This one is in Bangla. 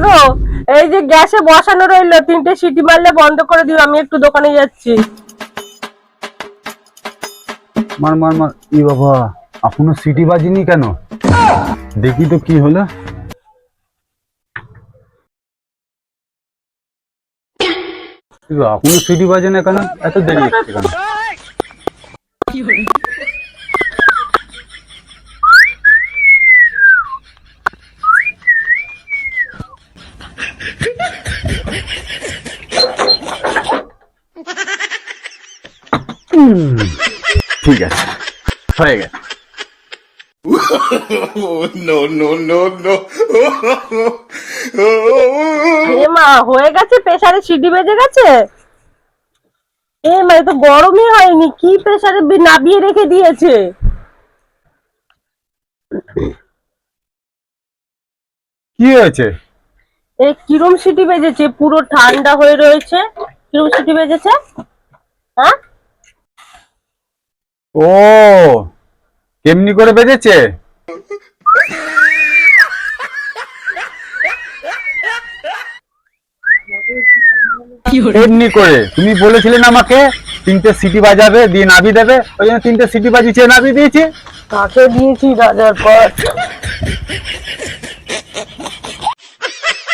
গো, এই যে গ্যাসে বসানো রইলো, 3টে সিটি মারলে বন্ধ করে দিও, আমি একটু দোকানে যাচ্ছি। মার মার মার। ই বাবা, এখনো সিটি বাজিনি কেন? দেখি তো কি হলো। এখনো সিটি বাজে না কেন? এত দেরি হচ্ছে কেন? ঠিক আছে, হয়ে গেছে। No, no, no, no. এ মা, হয়ে গেছে, প্রেসারে সিটি বেজে গেছে। এ মা, এ তো গরমই হয়নি, কি প্রেসারে নাবিয়ে রেখে দিয়েছে। কি হয়েছে? এই কিরম সিটি বেজেছে, পুরো ঠান্ডা হয়ে রয়েছে। কিরম সিটি বেজেছে? হ্যাঁ, ও, কেমনি করে বেজেছে? এমনি করে তুমি বলেছিলে না আমাকে 3টে সিটি বাজাবে, দিয়ে নাবি দেবে, ওই জন্য 3টে সিটি বাজিয়েছে, নাবি দিয়েছি। কাকে দিয়েছি রাজার পর।